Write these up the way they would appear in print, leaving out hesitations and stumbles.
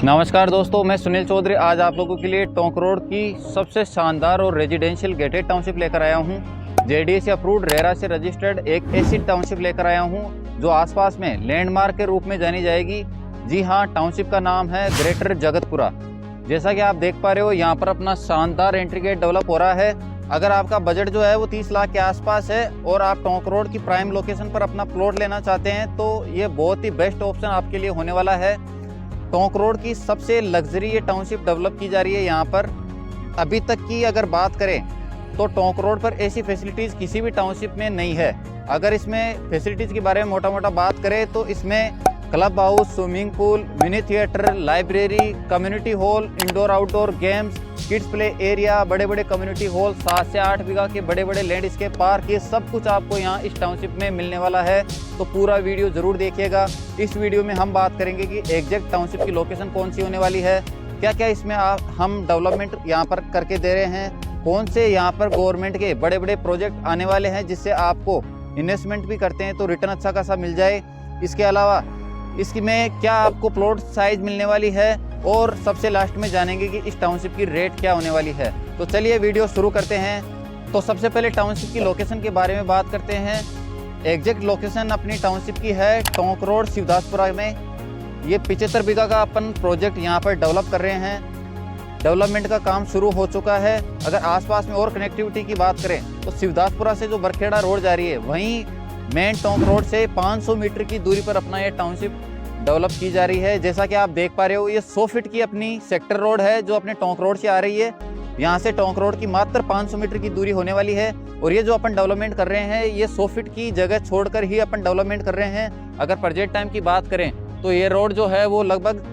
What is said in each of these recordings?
नमस्कार दोस्तों, मैं सुनील चौधरी आज आप लोगों के लिए टोंक रोड की सबसे शानदार और रेजिडेंशियल गेटेड टाउनशिप लेकर आया हूं। जेडीए अप्रूव्ड रेरा से रजिस्टर्ड एक ऐसी टाउनशिप लेकर आया हूं जो आसपास में लैंडमार्क के रूप में जानी जाएगी। जी हां, टाउनशिप का नाम है ग्रेटर जगतपुरा। जैसा कि आप देख पा रहे हो, यहाँ पर अपना शानदार एंट्री गेट डेवलप हो रहा है। अगर आपका बजट जो है वो 30 लाख के आसपास है और आप टोंक रोड की प्राइम लोकेशन पर अपना प्लॉट लेना चाहते हैं तो ये बहुत ही बेस्ट ऑप्शन आपके लिए होने वाला है। टोंक रोड की सबसे लग्जरी ये टाउनशिप डेवलप की जा रही है। यहाँ पर अभी तक की अगर बात करें तो टोंक रोड पर ऐसी फैसिलिटीज़ किसी भी टाउनशिप में नहीं है। अगर इसमें फैसिलिटीज़ के बारे में मोटा मोटा बात करें तो इसमें club house, swimming pool, mini theatre, library, community hall, indoor outdoor games, kids play area, बड़े बड़े कम्युनिटी हॉल, 7 से 8 बीघा के बड़े बड़े लैंडस्केप पार्क, ये सब कुछ आपको यहाँ इस टाउनशिप में मिलने वाला है। तो पूरा वीडियो जरूर देखिएगा। इस वीडियो में हम बात करेंगे कि एग्जैक्ट टाउनशिप की लोकेशन कौन सी होने वाली है, क्या क्या इसमें हम डेवलपमेंट यहाँ पर करके दे रहे हैं, कौन से यहाँ पर गवर्नमेंट के बड़े बड़े प्रोजेक्ट आने वाले हैं जिससे आपको इन्वेस्टमेंट भी करते हैं तो रिटर्न अच्छा खासा मिल जाए। इसके अलावा इसमें क्या आपको प्लॉट साइज मिलने वाली है और सबसे लास्ट में जानेंगे कि इस टाउनशिप की रेट क्या होने वाली है। तो चलिए वीडियो शुरू करते हैं। तो सबसे पहले टाउनशिप की लोकेशन के बारे में बात करते हैं। एग्जैक्ट लोकेशन अपनी टाउनशिप की है टोंक रोड शिवदासपुरा में। ये 75 बीघा का अपन प्रोजेक्ट यहाँ पर डेवलप कर रहे हैं। डेवलपमेंट का काम शुरू हो चुका है। अगर आसपास में और कनेक्टिविटी की बात करें तो शिवदासपुरा से जो बरखेड़ा रोड जा रही है वहीं मेन टोंक रोड से 500 मीटर की दूरी पर अपना ये टाउनशिप डेवलप की जा रही है। जैसा कि आप देख पा रहे हो, ये 100 फीट की अपनी सेक्टर रोड है जो अपने टोंक रोड से आ रही है। यहाँ से टोंक रोड की मात्र 500 मीटर की दूरी होने वाली है। और ये जो अपन डेवलपमेंट कर रहे हैं ये 100 फीट की जगह छोड़कर ही अपन डेवलपमेंट कर रहे हैं। अगर प्रोजेक्ट टाइम की बात करें तो ये रोड जो है वो लगभग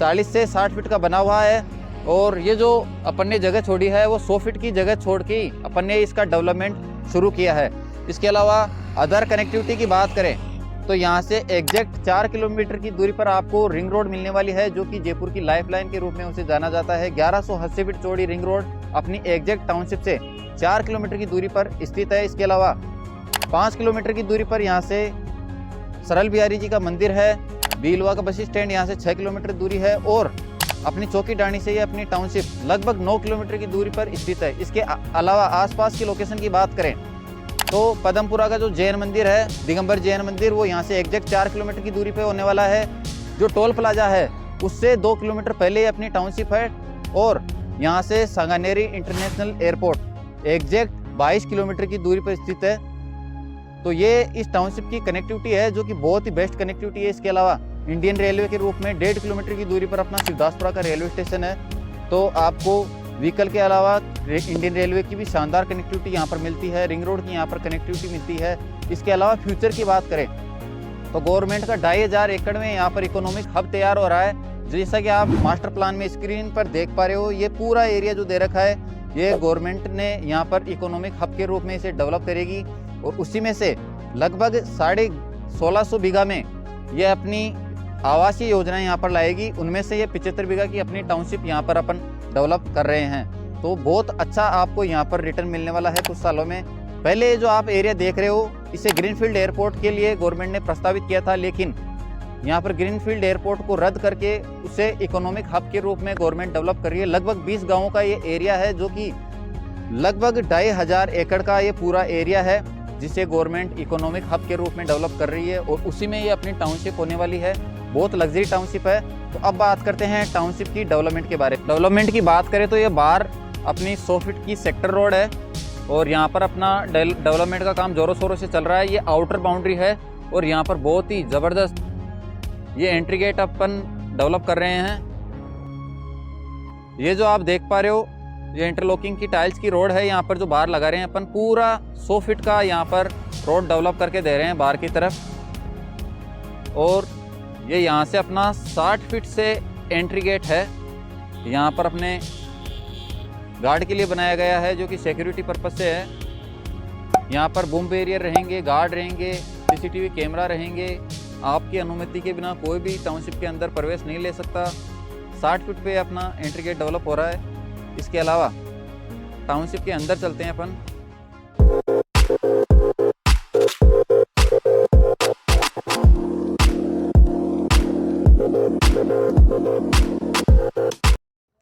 40 से 60 फीट का बना हुआ है। और ये जो अपन ने जगह छोड़ी है वो 100 फीट की जगह छोड़ के अपन ने इसका डेवलपमेंट शुरू किया है। इसके अलावा अदर कनेक्टिविटी की बात करें तो यहाँ से एग्जैक्ट 4 किलोमीटर की दूरी पर आपको रिंग रोड मिलने वाली है जो कि जयपुर की लाइफलाइन के रूप में उसे जाना जाता है। 1180 फीट चौड़ी रिंग रोड अपनी एग्जैक्ट टाउनशिप से 4 किलोमीटर की दूरी पर स्थित है। इसके अलावा 5 किलोमीटर की दूरी पर यहाँ से सरल बिहारी जी का मंदिर है। बीलवा का बस स्टैंड यहाँ से 6 किलोमीटर दूरी है। और अपनी चौकी डाणी से ये अपनी टाउनशिप लगभग 9 किलोमीटर की दूरी पर स्थित है। इसके अलावा आसपास की लोकेशन की बात करें तो पदमपुरा का जो जैन मंदिर है, दिगंबर जैन मंदिर, वो यहाँ से एग्जैक्ट 4 किलोमीटर की दूरी पे होने वाला है। जो टोल प्लाजा है उससे 2 किलोमीटर पहले अपनी टाउनशिप है। और यहाँ से Sanganeri international airport exact 22 kilometre की दूरी पर स्थित है। तो ये इस टाउनशिप की कनेक्टिविटी है जो कि बहुत ही बेस्ट कनेक्टिविटी है। इसके अलावा इंडियन रेलवे के रूप में 1.5 किलोमीटर की दूरी पर अपना शिवदासपुरा का रेलवे स्टेशन है। तो आपको व्हीकल के अलावा इंडियन रेलवे की भी शानदार कनेक्टिविटी यहाँ पर मिलती है। रिंग रोड की यहाँ पर कनेक्टिविटी मिलती है। इसके अलावा फ्यूचर की बात करें तो गवर्नमेंट का 2500 एकड़ में यहाँ पर इकोनॉमिक हब तैयार हो रहा है। जैसा कि आप मास्टर प्लान में स्क्रीन पर देख पा रहे हो, ये पूरा एरिया जो दे रखा है ये गवर्नमेंट ने यहाँ पर इकोनॉमिक हब के रूप में इसे डेवलप करेगी। और उसी में से लगभग 1650 बीघा में ये अपनी आवासीय योजना यहाँ पर लाएगी। उनमें से ये 75 बीघा की अपनी टाउनशिप यहाँ पर अपन डेवलप कर रहे हैं। तो बहुत अच्छा आपको यहाँ पर रिटर्न मिलने वाला है कुछ सालों में। पहले जो आप एरिया देख रहे हो इसे ग्रीनफील्ड एयरपोर्ट के लिए गवर्नमेंट ने प्रस्तावित किया था, लेकिन यहाँ पर ग्रीनफील्ड एयरपोर्ट को रद्द करके उसे इकोनॉमिक हब के रूप में गवर्नमेंट डेवलप कर रही है। लगभग 20 गाँवों का ये एरिया है जो कि लगभग 2500 एकड़ का ये पूरा एरिया है जिसे गवर्नमेंट इकोनॉमिक हब के रूप में डेवलप कर रही है। और उसी में ये अपनी टाउनशिप होने वाली है। बहुत लग्जरी टाउनशिप है। तो अब बात करते हैं टाउनशिप की डेवलपमेंट के बारे में। डेवलपमेंट की बात करें तो ये बाहर अपनी 100 फीट की सेक्टर रोड है और यहाँ पर अपना डेवलपमेंट का काम जोरों शोरों से चल रहा है। ये आउटर बाउंड्री है और यहाँ पर बहुत ही ज़बरदस्त ये एंट्री गेट अपन डेवलप कर रहे हैं। ये जो आप देख पा रहे हो ये इंटरलॉकिंग की टाइल्स की रोड है। यहाँ पर जो बाहर लगा रहे हैं अपन पूरा 100 फीट का यहाँ पर रोड डेवलप करके दे रहे हैं बाहर की तरफ। और ये यहाँ से अपना 60 फीट से एंट्री गेट है। यहाँ पर अपने गार्ड के लिए बनाया गया है जो कि सिक्योरिटी पर्पस से है। यहाँ पर बूम बैरियर रहेंगे, गार्ड रहेंगे, सीसीटीवी कैमरा रहेंगे। आपकी अनुमति के बिना कोई भी टाउनशिप के अंदर प्रवेश नहीं ले सकता। 60 फीट पे अपना एंट्री गेट डेवलप हो रहा है। इसके अलावा टाउनशिप के अंदर चलते हैं अपन।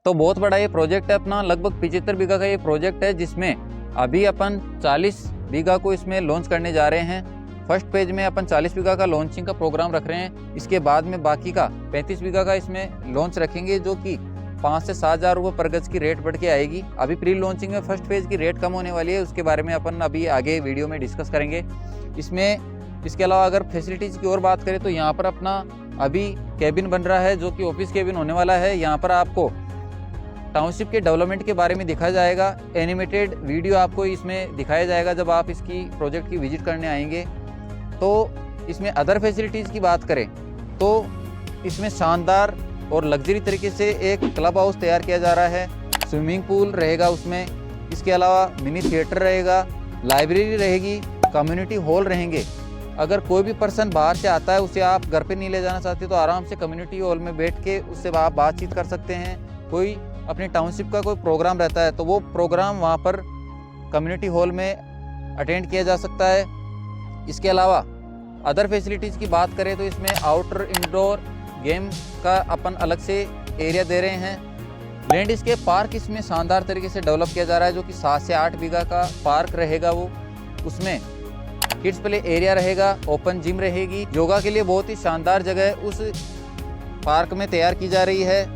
तो बहुत बड़ा ये प्रोजेक्ट है अपना, लगभग 75 बीघा का ये प्रोजेक्ट है, जिसमें अभी अपन 40 बीघा को इसमें लॉन्च करने जा रहे हैं। फर्स्ट पेज में अपन 40 बीघा का लॉन्चिंग का प्रोग्राम रख रहे हैं। इसके बाद में बाकी का 35 बीघा का इसमें लॉन्च रखेंगे, जो कि 5 से 7 हज़ार रुपये पर गज की रेट बढ़ के आएगी। अभी प्री लॉन्चिंग में फर्स्ट फेज की रेट कम होने वाली है, उसके बारे में अपन अभी आगे वीडियो में डिस्कस करेंगे। इसके अलावा अगर फैसिलिटीज़ की और बात करें तो यहाँ पर अपना अभी कैबिन बन रहा है, जो कि ऑफिस कैबिन होने वाला है। यहाँ पर आपको टाउनशिप के डेवलपमेंट के बारे में दिखाया जाएगा, एनिमेटेड वीडियो आपको इसमें दिखाया जाएगा जब आप इसकी प्रोजेक्ट की विजिट करने आएंगे। तो इसमें अदर फैसिलिटीज़ की बात करें तो इसमें शानदार और लग्जरी तरीके से एक क्लब हाउस तैयार किया जा रहा है, स्विमिंग पूल रहेगा उसमें, इसके अलावा मिनी थिएटर रहेगा, लाइब्रेरी रहेगी, कम्युनिटी हॉल रहेंगे। अगर कोई भी पर्सन बाहर से आता है, उसे आप घर पे नहीं ले जाना चाहते तो आराम से कम्युनिटी हॉल में बैठ के उससे आप बातचीत कर सकते हैं। कोई अपनी टाउनशिप का कोई प्रोग्राम रहता है तो वो प्रोग्राम वहाँ पर कम्युनिटी हॉल में अटेंड किया जा सकता है। इसके अलावा अदर फैसिलिटीज़ की बात करें तो इसमें आउटर इंडोर गेम का अपन अलग से एरिया दे रहे हैं। लैंडस्केप पार्क इसमें शानदार तरीके से डेवलप किया जा रहा है, जो कि 7 से 8 बीघा का पार्क रहेगा। वो उसमें किड्स प्ले एरिया रहेगा, ओपन जिम रहेगी, योगा के लिए बहुत ही शानदार जगह उस पार्क में तैयार की जा रही है।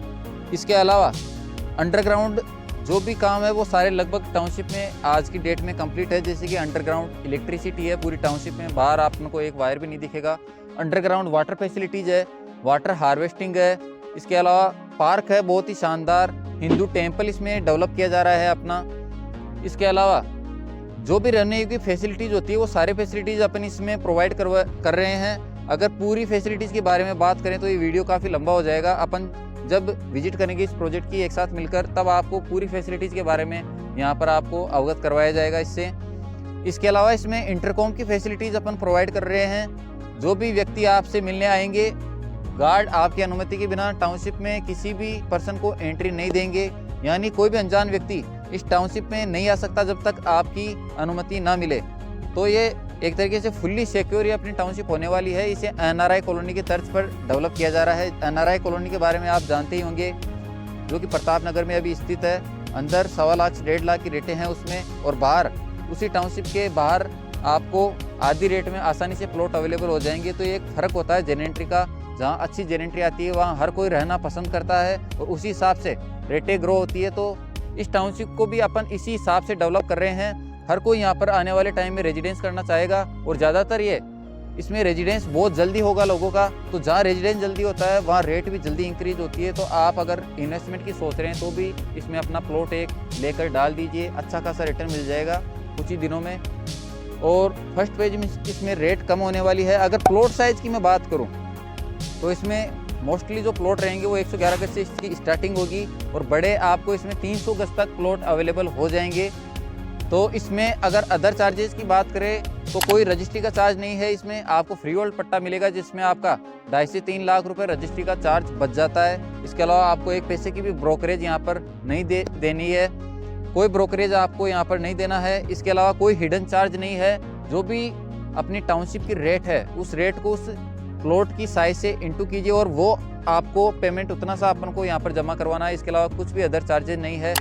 इसके अलावा अंडरग्राउंड जो भी काम है वो सारे लगभग टाउनशिप में आज की डेट में कंप्लीट है। जैसे कि अंडरग्राउंड इलेक्ट्रिसिटी है पूरी टाउनशिप में, बाहर आपको एक वायर भी नहीं दिखेगा। अंडरग्राउंड वाटर फैसिलिटीज़ है, वाटर हार्वेस्टिंग है। इसके अलावा पार्क है बहुत ही शानदार, हिंदू टेम्पल इसमें डेवलप किया जा रहा है अपना। इसके अलावा जो भी रहने की फैसिलिटीज़ होती है वो सारे फैसिलिटीज़ अपन इसमें प्रोवाइड कर रहे हैं। अगर पूरी फैसिलिटीज़ के बारे में बात करें तो ये वीडियो काफ़ी लंबा हो जाएगा। अपन जब विजिट करेंगे इस प्रोजेक्ट की एक साथ मिलकर, तब आपको पूरी फैसिलिटीज़ के बारे में यहाँ पर आपको अवगत करवाया जाएगा इससे। इसके अलावा इसमें इंटरकॉम की फैसिलिटीज़ अपन प्रोवाइड कर रहे हैं। जो भी व्यक्ति आपसे मिलने आएंगे, गार्ड आपकी अनुमति के बिना टाउनशिप में किसी भी पर्सन को एंट्री नहीं देंगे, यानी कोई भी अनजान व्यक्ति इस टाउनशिप में नहीं आ सकता जब तक आपकी अनुमति ना मिले। तो ये एक तरीके से फुल्ली सिक्योर ये अपनी टाउनशिप होने वाली है। इसे एनआरआई कॉलोनी के तर्ज पर डेवलप किया जा रहा है। एनआरआई कॉलोनी के बारे में आप जानते ही होंगे, जो कि प्रताप नगर में अभी स्थित है। अंदर 1.25 लाख से 1.5 लाख की रेटें हैं उसमें, और बाहर उसी टाउनशिप के बाहर आपको आधी रेट में आसानी से प्लॉट अवेलेबल हो जाएंगे। तो ये एक फ़र्क होता है जेनेंट्री का, जहाँ अच्छी जेनेंट्री आती है वहाँ हर कोई रहना पसंद करता है और उसी हिसाब से रेटें ग्रो होती है। तो इस टाउनशिप को भी अपन इसी हिसाब से डेवलप कर रहे हैं। हर कोई यहाँ पर आने वाले टाइम में रेजिडेंस करना चाहेगा, और ज़्यादातर ये इसमें रेजिडेंस बहुत जल्दी होगा लोगों का। तो जहाँ रेजिडेंस जल्दी होता है वहाँ रेट भी जल्दी इंक्रीज होती है। तो आप अगर इन्वेस्टमेंट की सोच रहे हैं तो भी इसमें अपना प्लॉट एक लेकर डाल दीजिए, अच्छा खासा रिटर्न मिल जाएगा कुछ ही दिनों में। और फर्स्ट पेज में इसमें रेट कम होने वाली है। अगर प्लॉट साइज़ की मैं बात करूँ तो इसमें मोस्टली जो प्लॉट रहेंगे वो 111 गज से इसकी स्टार्टिंग होगी, और बड़े आपको इसमें 300 गज तक प्लॉट अवेलेबल हो जाएंगे। तो इसमें अगर अदर चार्जेस की बात करें तो कोई रजिस्ट्री का चार्ज नहीं है। इसमें आपको फ्री होल्ड पट्टा मिलेगा, जिसमें आपका 2.5 से 3 लाख रुपए रजिस्ट्री का चार्ज बच जाता है। इसके अलावा आपको एक पैसे की भी ब्रोकरेज यहाँ पर नहीं देनी है, कोई ब्रोकरेज आपको यहाँ पर नहीं देना है। इसके अलावा कोई हिडन चार्ज नहीं है। जो भी अपनी टाउनशिप की रेट है उस रेट को उस प्लॉट की साइज से इंटू कीजिए, और वो आपको पेमेंट उतना सा अपन को यहाँ पर जमा करवाना है। इसके अलावा कुछ भी अदर चार्जेस नहीं है।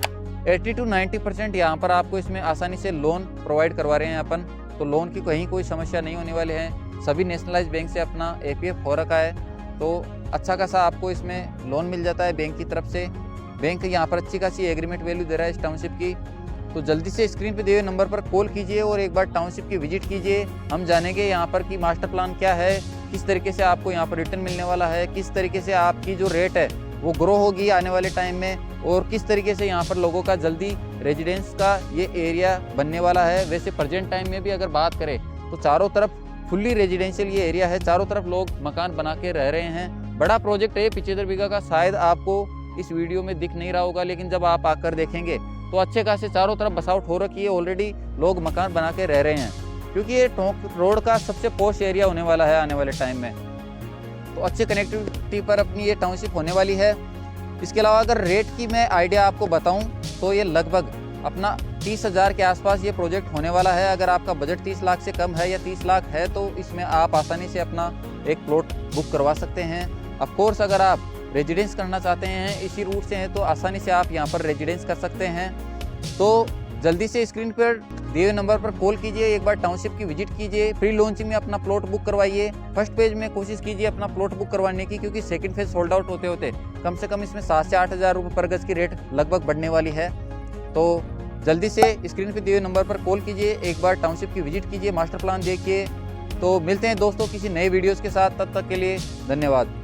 80 to 90% यहाँ पर आपको इसमें आसानी से लोन प्रोवाइड करवा रहे हैं अपन। तो लोन की कहीं कोई समस्या नहीं होने वाले हैं। सभी नेशनलाइज बैंक से अपना APF हो रखा है, तो अच्छा खासा आपको इसमें लोन मिल जाता है बैंक की तरफ से। बैंक यहाँ पर अच्छी खासी एग्रीमेंट वैल्यू दे रहा है इस टाउनशिप की। तो जल्दी से स्क्रीन पे दिए हुए नंबर पर कॉल कीजिए और एक बार टाउनशिप की विजिट कीजिए। हम जानेंगे यहाँ पर कि मास्टर प्लान क्या है, किस तरीके से आपको यहाँ पर रिटर्न मिलने वाला है, किस तरीके से आपकी जो रेट है वो ग्रो होगी आने वाले टाइम में, और किस तरीके से यहाँ पर लोगों का जल्दी रेजिडेंस का ये एरिया बनने वाला है। वैसे प्रेजेंट टाइम में भी अगर बात करें तो चारों तरफ फुल्ली रेजिडेंशियल ये एरिया है, चारों तरफ लोग मकान बना के रह रहे हैं। बड़ा प्रोजेक्ट है 75 बीघा का, शायद आपको इस वीडियो में दिख नहीं रहा होगा, लेकिन जब आप आकर देखेंगे तो अच्छे खासे चारों तरफ बसावट हो रखी है। ऑलरेडी लोग मकान बना के रह रहे हैं, क्योंकि ये टोंक रोड का सबसे पॉश एरिया होने वाला है आने वाले टाइम में। तो अच्छे कनेक्टिविटी पर अपनी ये टाउनशिप होने वाली है। इसके अलावा अगर रेट की मैं आइडिया आपको बताऊं तो ये लगभग अपना 30,000 के आसपास ये प्रोजेक्ट होने वाला है। अगर आपका बजट 30 लाख से कम है या 30 लाख है तो इसमें आप आसानी से अपना एक प्लॉट बुक करवा सकते हैं। ऑफ कोर्स अगर आप रेजिडेंस करना चाहते हैं, इसी रूट से हैं, तो आसानी से आप यहाँ पर रेजिडेंस कर सकते हैं। तो जल्दी से स्क्रीन पर दिए हुए नंबर पर कॉल कीजिए, एक बार टाउनशिप की विजिट कीजिए, प्री लॉन्चिंग में अपना प्लॉट बुक करवाइए। फर्स्ट पेज में कोशिश कीजिए अपना प्लॉट बुक करवाने की, क्योंकि सेकंड फेज सोल्ड आउट होते होते कम से कम इसमें 7 से 8 हज़ार रुपये पर गज की रेट लगभग बढ़ने वाली है। तो जल्दी से स्क्रीन पर दिए हुए नंबर पर कॉल कीजिए, एक बार टाउनशिप की विजिट कीजिए, मास्टर प्लान देखिए। तो मिलते हैं दोस्तों किसी नए वीडियोज़ के साथ, तब तक के लिए धन्यवाद।